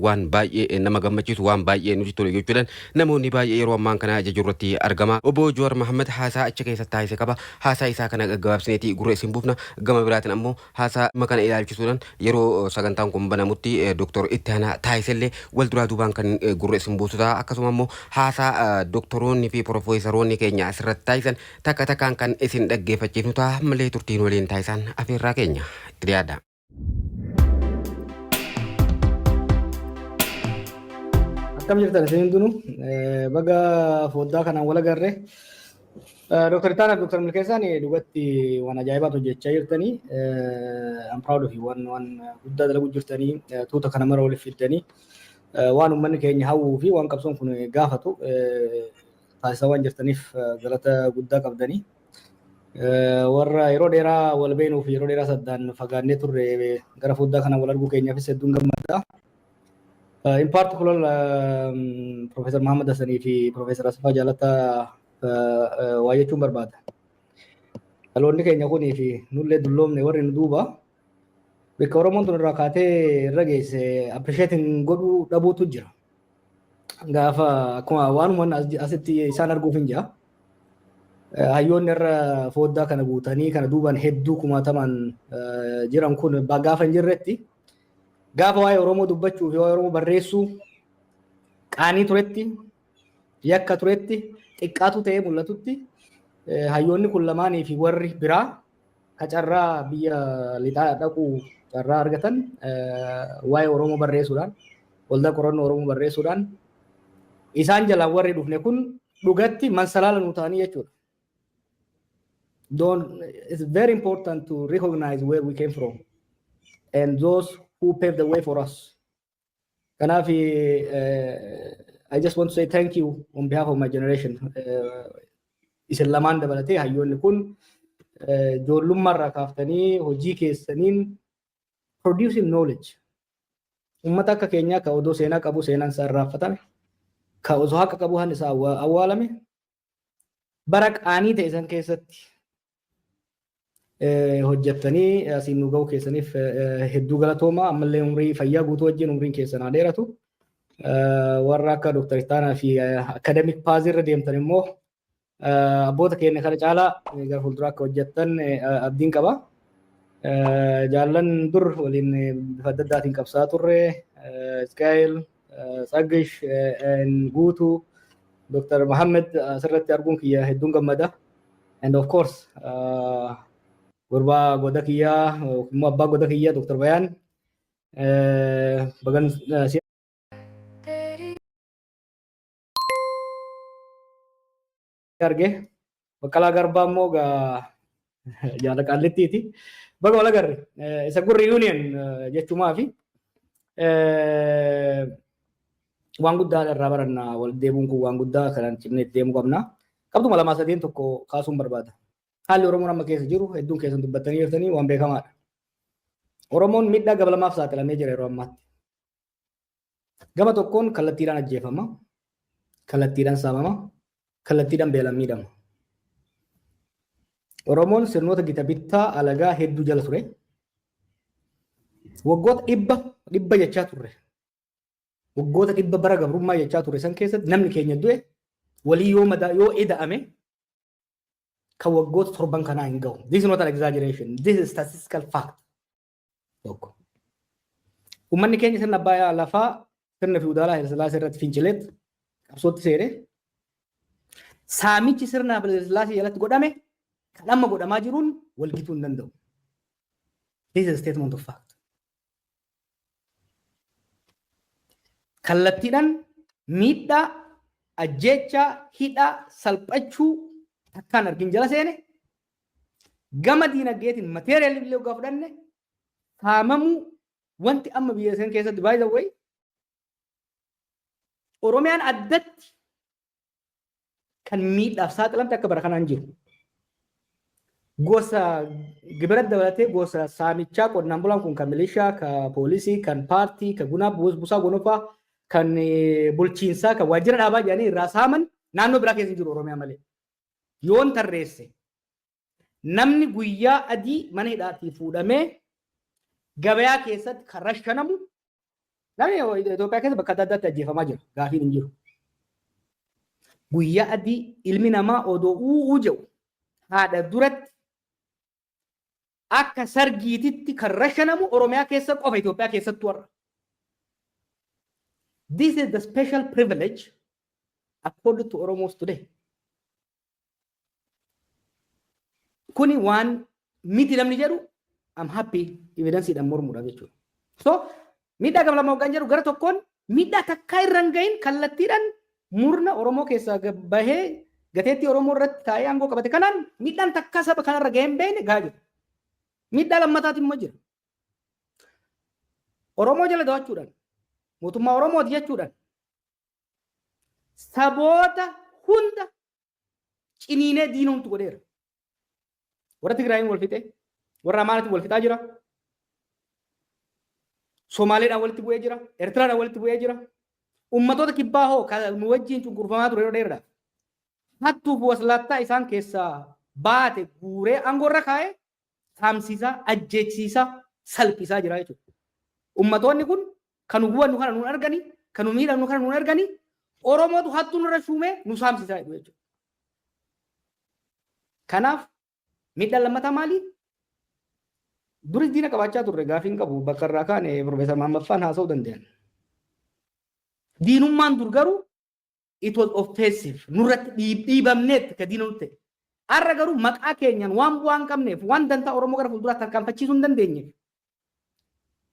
waan baay'ee nama gammachiisu waan baay'ee nuti tole jechuudhaan namoonni baay'ee yeroo ammaan kana ajaju irratti argama. Obbo Jowaar Mohaammed haasaa achi keessatti taasise qaba. Haasaa isaa kana gaggabaabsineeti gurra isin buufna. Gama biraatiin ammoo haasaa makana ilaalchisuudhaan yeroo sagantaan kun banamutti Dr. Ittaanaa Taayisellee wal duraa duubaan kan gurra isin buusuta. Akkasuma ammoo haasaa doktoroonni fi profeesaroonni keenya asirratti taasisan takka takkaan kan isin dhaggeeffachiifnu ta'a. Malee turtiin waliin taasisan afeerraa keenya itti yaada. Kam jirtan isin dunu baga foddaa kanaan wal agarre Dr. Ittaanaa fi Dr. Milkeessaan dhugatti waan ajaa'ibaatu hojjechaa jirtanii I'm proud of you waan guddaa dalaguu jirtanii tuuta kana mara waliif fiddanii waan uummanni keenya hawwuu fi waan qabsoon kun gaafatu taasisaa waan jirtaniif galata guddaa qabdanii warra yeroo dheeraa wal beenuu fi yeroo dheeraa saddaan fagaannee turre gara foddaa kanaan wal arguu keenyaafis hedduun gammadaa. In particular, Professor Muhammad Hassani fi Professor Asfaa Jaalata waa jechuun barbaada. Dhaloonni keenya kunii fi nullee dulloomne warri nu duuba bakka Oromoon tun irraa kaatee irra geesse appreciating godhuu dhabuutu jira. Gaafa akkuma waanuma asitti isaan arguuf hin jira. Hayyoonni irra foddaa kana guutanii kana duubaan hedduu kumaataman jiran kun gaafa hin jirretti gaafa waa'ee Oromoo dubbachuu fi waa'ee Oromoo barreessuu qaanii turetti yakka turetti xiqqaatu ta'ee mul'atutti hayyoonni kun lamaanii fi warri biraa kacarraa biyya lixaa dhaquu carraa argatan waa'ee Oromoo barreessuudhaan waldaa qorannoo Oromoo barreessuudhaan isaan jalaan warri dhufne kun dhugatti mansalaala nuu ta'anii jechuudha. It's very important to recognize where we came from and those who paved the way for us. Kanafi, I just want to say thank you on behalf of my generation. Isin lamaan dabalatee hayyoonni kun ijoollummaarraa kaaftanii hojii keessaniin producing knowledge. Uummata akka keenyaa ka odoo seenaa qabu seenaan isaa irraanfatame, ka osoo haqa qabu han isaa awwaalame, bara qaanii ta'e san keessatti hojjettanii asiin nu ga'uu keessaniif hedduu galatooma. Ammallee umrii fayyaa guutuu wajjin umriin keessan haa dheeratu. Warra akka Dr. Ittaanaa fi akademik paazii irra deemtan immoo abboota keenya kana caalaa gara fuulduraa akka hojjettan abdiin qaba. Jaallan dur waliin bifa adda addaatiin qabsaa turre Iskaayil, Tsaggish, Guutuu, Dr. Mohaammed asirratti arguun kiyya hedduun gammada. And of course, Gurba goda kiyya immoo abbaa goda kiyya Dr. Bayaan bagan arge Baqqalaa Garbaa immoo jaala qaallittiiti. Baga wal agarre isa gurri union jechuumaa fi waan guddaa irraa baranna wal deemuun kun waan guddaa kanaan cimnee deemuu qabna. Qabxuma lamaa sadeen tokko kaasuun barbaada. Haalli Oromoon amma keessa jiru hedduun keessan dubbattanii jirtanii waan beekamaadha. Oromoon miidhaa gabalamaaf saaxilamee jira yeroo ammaatti. Gama tokkoon kallattiidhaan ajjeefama, kallattiidhaan saamama, kallattiidhaan beelaan miidhama. Oromoon sirnoota gita bittaa alagaa hedduu jala ture. Waggoota dhibba jechaa turre. Waggoota dhibba bara gabrummaa jechaa turre san keessatti namni keenya du'e walii yoo ida'ame kan waggoota torban kanaa hin ga'u. This is not an exaggeration. This is statistical fact. Tokko. Uummanni keenya sirna abbaa lafaa sirna fiudaalaa Haile Sillaasee irratti fincileet qabsootti seene. Saamichi sirna Haile Sillaasee jalatti godhame kan amma godhamaa jiruun walgituu hin danda'u. This is a statement of fact. Kallattiidhaan miidhaa, ajjeechaa, hidhaa, salphachuu akkaan argin jala seene gama diinagdeetiin materiaalii illee ogaa fudhanne saamamuu wanti amma biyya isaan keessatti by the way Oromiyaan addatti kan miidhaaf saaxilamte akka bara kanaan jiru. Gosa gibira dabalatee gosa saamichaa qonnaan bulaan kun kan milishaa, kan poolisii, kan paartii, kan bunaa buusaa gonofaa, kan bulchiinsaa, kan waajjira dhaabaa jedhanii irraa saaman naannoo biraa keessa jiru Oromiyaa malee. Yoon tarreesse namni guyyaa adii mana hidhaatii fuudhamee gabayaa keessatti kan rashanamu Namni Itoophiyaa keessa bakka adda addaatti ajjeefamaa jira. Gaafiin hin jiru. Guyyaa adii ilmi namaa odoo u'uu jedhu haadha duratti akka sargiititti kan rashanamu Oromiyaa keessa qofa Itoophiyaa keessattu warra. This is the special privilege accorded to Oromos today. Kuni waan miti namni jedhu I'm happy evidence idhaan mormuudha jechuudha. So miidhaa gama lama hoggaan jedhu gara tokkoon miidhaa takkaa irra hin gahin kallattiidhaan murna Oromoo keessaa bahee gateettii Oromoo irratti taa'ee aangoo qabate kanaan miidhaan takkaa saba kanarra gahee hin beekne gahaa jiru. Miidhaa lammataatiin immoo jira. Oromoo jala dawachuudhaan mootummaa Oromooti jechuudhaan saboota hunda ciniinee diinumtu godheera. Warra Tigraayin wal fixee, warra Amaaratiin wal fixaa jira. Somaaleedhaan walitti bu'ee jira. Eertiraadhaan walitti bu'ee jira. Ummatoota kibbaa hoo kan wajjin cunqurfamaa ture yeroo dheeraadhaaf. Hattuuf waslaattaa isaan keessaa baate guuree aangoorra kaa'ee saamsiisaa, ajjeechiisaa, salphisaa jira jechuudha. Ummatoonni kun kan hubannu kana nuun arganii, kan nu miidhamnu kana nuun arganii, Oromootu hattuu nurra shuumee nu saamsisaa jechuudha. Kanaaf miidhaan lammataa maali? Duris diina qabaachaa turre gaafiin qabu bakka irraa kaane Profeesar Maammaffaan haasa'uu danda'an. Diinummaan dur garuu it was offensive. Nurratti dhiibamneetti ka diina nutti. Har'a garuu maqaa keenyaan waan bu'aa hin qabneef waan dantaa Oromoo gara fuulduraatti tarkaanfachiisuu hin dandeenyeef.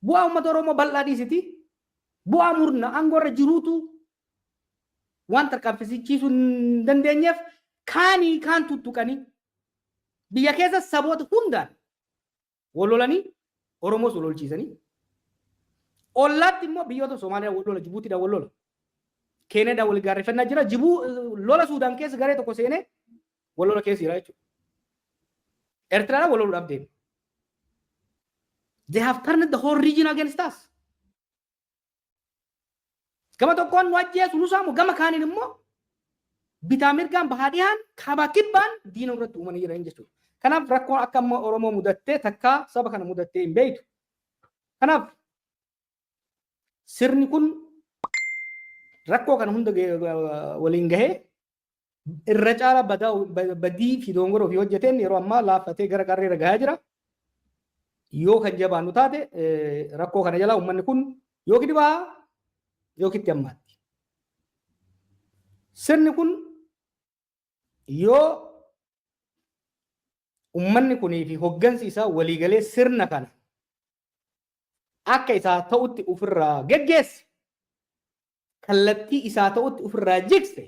Bu'aa uummata Oromoo bal'aa dhiisiti. Bu'aa murna aangoorra jiruutu waan tarkaanfachiisuu hin dandeenyeef kaanii kaan tuttuqanii biyya keessa saboota hundaan wal lolanii Oromoos wal lolchiisanii. Ollaatti immoo biyyoota Somaaliyaa wal lola, Jibuutiidhaan wal lola. Keenyaadhaan wal gaarreeffannaa jira. Lola Suudaan keessa garee tokko seenee wal lola keessa jira jechuudha. Eertiraadhaan wal loluudhaaf deemu. They have turned the whole region against us. Gama tokkoon nu ajjeesu nu saamu, gama kaaniin immoo bitaa mirgaan bahaa dhiyaan kaabaa kibbaan diina irratti uumanii jiran jechuudha. Kanaaf rakkoon akka amma Oromoo mudattee takkaa saba kana mudattee hin beektu. Kanaaf sirni kun rakkoo kana hunda waliin gahee irra caala badii fi dongora ofii hojjeteen yeroo ammaa laaffatee gara qarreera gahaa jira. Yoo kan jabaannu taate rakkoo kana jala uummanni kun yookiin dhibaa yookiin itti hammaatti. Sirni kun yoo uummanni kunii fi hoggansi isaa waliigalee sirna kana akka isaa ta'utti ofirraa geggeesse kallattii isaa ta'utti ofirraa jigse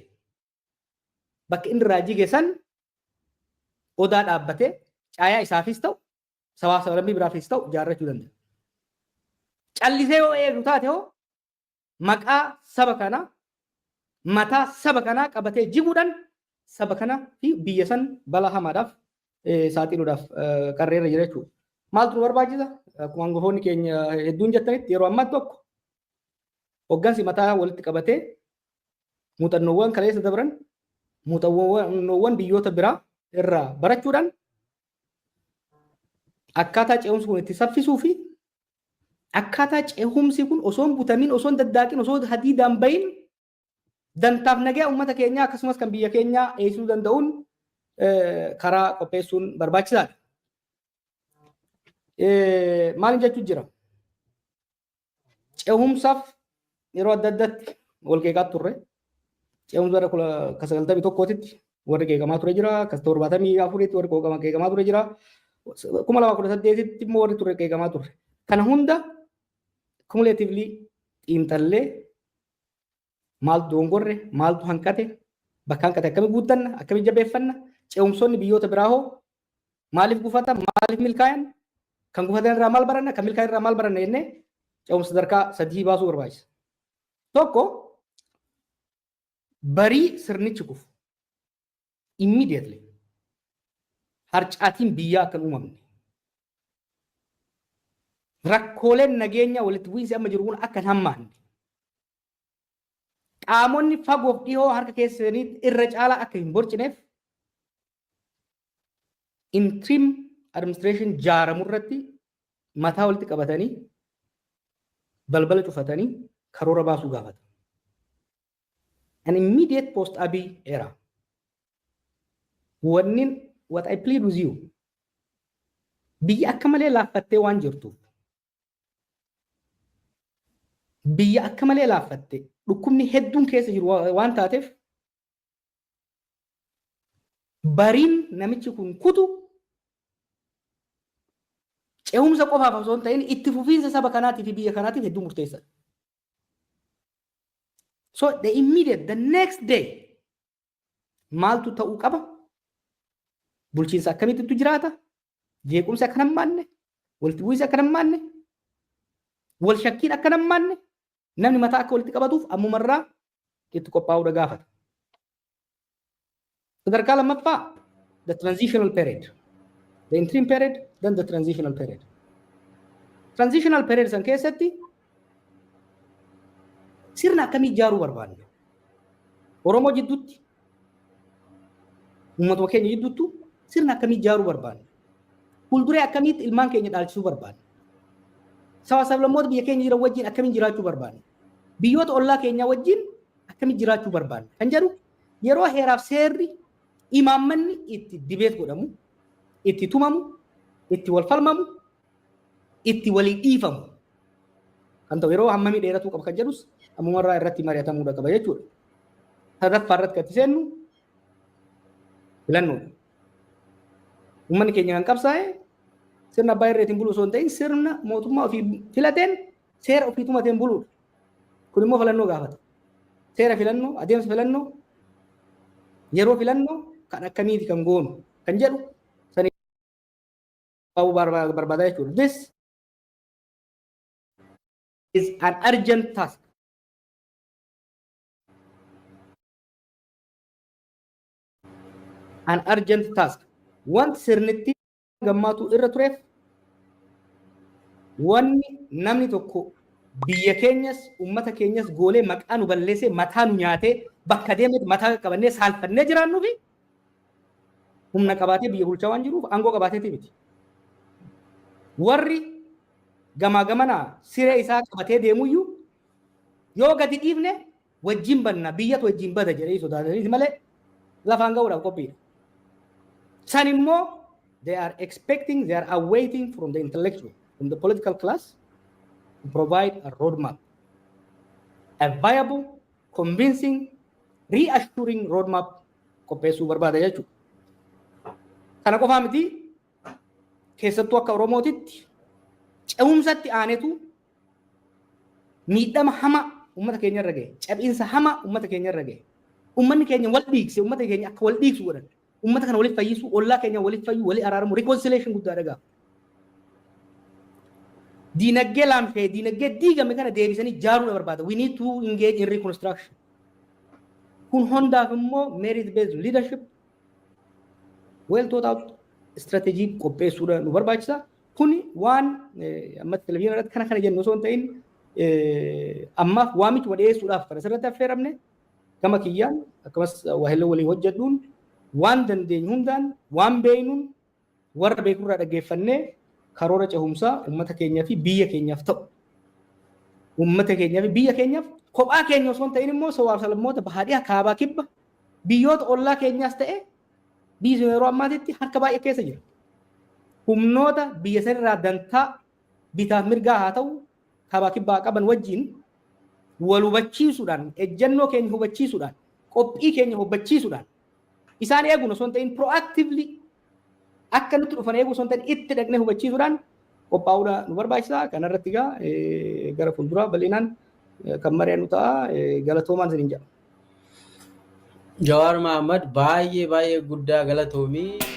bakka inni irraa jige san odaa dhaabbatee caayaa isaafis ta'u sabaa sablammii biraafis ta'u ijaarrachuu danda'a. Callisee yoo eegu taate hoo maqaa saba kanaa mataa saba kanaa qabatee jiguudhaan saba kanaa fi biyya san balaa hamaadhaaf saaxiluudhaaf qarreera jira jechuudha. Maaltu nu barbaachisa? Akkuma hangafoonni keenya hedduun jettanitti yeroo ammaa tokko hoggansi mataa walitti qabatee muuxannoowwan kaleessa dabran muuxannoowwan biyyoota biraa irraa barachuudhaan akkaataa ce'umsi kun itti saffisuu fi akkaataa ce'umsi kun osoo hin butamin, osoo hin daddaaqin, osoo hadiidaan bahin dantaaf nagaa uummata keenyaa akkasumas kan biyya keenyaa eegsisuu danda'uun karaa qopheessuun barbaachisaadha. Maaliin jechuun jira? Ce'umsaaf yeroo adda addaatti wal qeeqaa turre. Ce'umsa bara 1991tti warri qeeqamaa ture jira. 1974tti warri qeeqamaa ture jira. 2018tti immoo warri ture qeeqamaa ture. Kana hunda cumulatively xiinxallee maaltu dongorre, maaltu hanqate, bakka hanqate akkamitti guuttanna, akkamitti jabeeffanna, ce'umsoonni biyyoota biraa hoo maaliif gufata, maaliif milkaa'an, kan gufatan irraa maal baranna, kan milkaa'an irraa maal baranna jennee ce'umsa sadarkaa sadii baasuu barbaachisa. Tokko barii sirnichi kufu immediately harcaatiin biyyaa akka hin uumamne. Rakkooleen nageenya walitti bu'iinsi amma jiru kun akka hin hammaanne. Qaamonni fagoof dhihoo harka keessanii irra caalaa akka hin borcineef interim administration jaaramu irratti mataa walitti qabatanii balbala cufatanii karoora baasuu gaafata. An immediate post Abiy era. What I plead with you. Biyya akka malee laaffattee waan jirtuuf. Biyya akka malee laaffattee dhukkubni hedduun keessa jiru waan taateef bariin namichi kun kutu ce'umsa qofaaf osoo hin ta'in itti fufiinsa saba kanaatii fi biyya kanaatiif hedduu murteessa. So the next day maaltu ta'uu qaba? Bulchiinsa akkamitti jiraata? Jeequmsa akka nammaanne, walitti bu'iinsa akka nammaanne, wal shakkiin akka nammaanne, namni mataa akka walitti qabatuuf ammumarraa itti qophaa'uudha gaafata. Sadarkaa lammaffaa the transitional period. The interim period, then the transitional period. Transitional period san keessatti sirna akkamii ijaaruu barbaanna? Oromoo jidduutti, uummatuma keenya jidduutti sirna akkamii ijaaruu barbaanna? Fuulduree akkamitti ilmaan keenya dhaalchisuu barbaanna? Sawa sablammoota biyya keenya jiran wajjin akkamiin jiraachuu barbaanna? Biyyoota ollaa keenyaa wajjin akkamiin jiraachuu barbaanna? Kan jedhu yeroo heeraaf seerri imaammanni itti dibeet godhamu, itti tumamu, itti wal falmamu, itti walii dhiifamu. Kan ta'u yeroo hammamii dheeratuu qaba kan jedhus ammumarraa irratti mari'atamuudha qaba jechuudha. Sadaffaa irratti kan itti seennu filannoodha. Uummanni keenya kan qabsaa'e sirna abbaa irreetiin buluu osoo hin ta'in sirna mootummaa ofii filateen seera ofii tumateen buluudha. Kun immoo filannoo gaafata. Seera filannoo, adeemsa filannoo, yeroo filannoo kan akkamiiti kan goonu kan jedhu sanii barbaadaa jechuudha. This is an urgent task. An urgent task. Wanti sirnitti gammaatu irra tureef wanni namni tokko biyya keenyas ummata keenyas goolee maqaa nu balleessee mataa nu nyaatee bakka deemee mataa qabannee saalfannee jiraannuu fi humna qabaatee biyya bulchaa waan jiruuf aangoo qabaateeti miti. Warri gamaa gamanaa siree isaa qabatee deemuyyuu yoo gadi dhiifne wajjin banna biyyatu wajjin bada jedhee sodaataniiti malee lafaan ga'uudhaaf qophiidha. San immoo they are awaiting from the intellectual, from the political class to provide a roadmap, a viable, convincing, reassuring roadmap qopheessuu barbaada jechuudha. Kana qofaa miti keessattuu akka Oromootitti ce'umsatti aanetu miidhama hama uummata keenya irra gahe, cabinsa hama uummata keenya irra gahe. Uummanni keenya wal dhiigse, uummata keenya akka wal dhiigsu godhan. Ummata kana waliif fayyisu, ollaa keenya waliif fayyu, walii araaramu, reconciliation guddaadha gaafa. Diinagdee laamshee, diinagdee diigame kana deebisanii ijaaruudha barbaada. We need to engage in reconstruction. Kun hundaaf immoo merit based leadership, well thought out strategy qopheessuudha nu barbaachisa. Kuni waan amma televizyinii irratti kana jennu osoo hin ta'in ammaaf waamicha dhiyeessuudhaaf kan asirratti affeeramne gama kiyyaan akkasumas waahillee walii hojjedhuun waan dandeenyu hundaan waan beeynuun warra beekurraa dhaggeeffannee karoora cehumsaa uummata keenyaa fi biyya keenyaaf ta'u. Uummata keenyaa fi biyya keenyaaf kophaa keenya osoo hin ta'in immoo sabaaf sablammoota bahaadhiyaa kaabaa kibba biyyoota ollaa keenyaas ta'e biyyi yeroo ammaatitti harka baay'ee keessa jira. Humnoota biyya sanirraa dantaa bitaaf mirgaa haa ta'u kaabaa kibbaa qaban wajjin wal hubachiisuudhaan ejjennoo keenya hubachiisuudhaan qophii keenya hubachiisuudhaan isaan eeguun osoo hin ta'in proactively akka nutti dhufan eeguu osoo hin ta'in itti dhaqnee hubachiisuudhaan qophaa'uudha nu barbaachisa. Kanarratti egaa gara fuulduraa bal'inaan kan mari'annu ta'a. Galatoomaan isiniin jedha. Jawaar Mohaammed baay'ee guddaa galatoomii.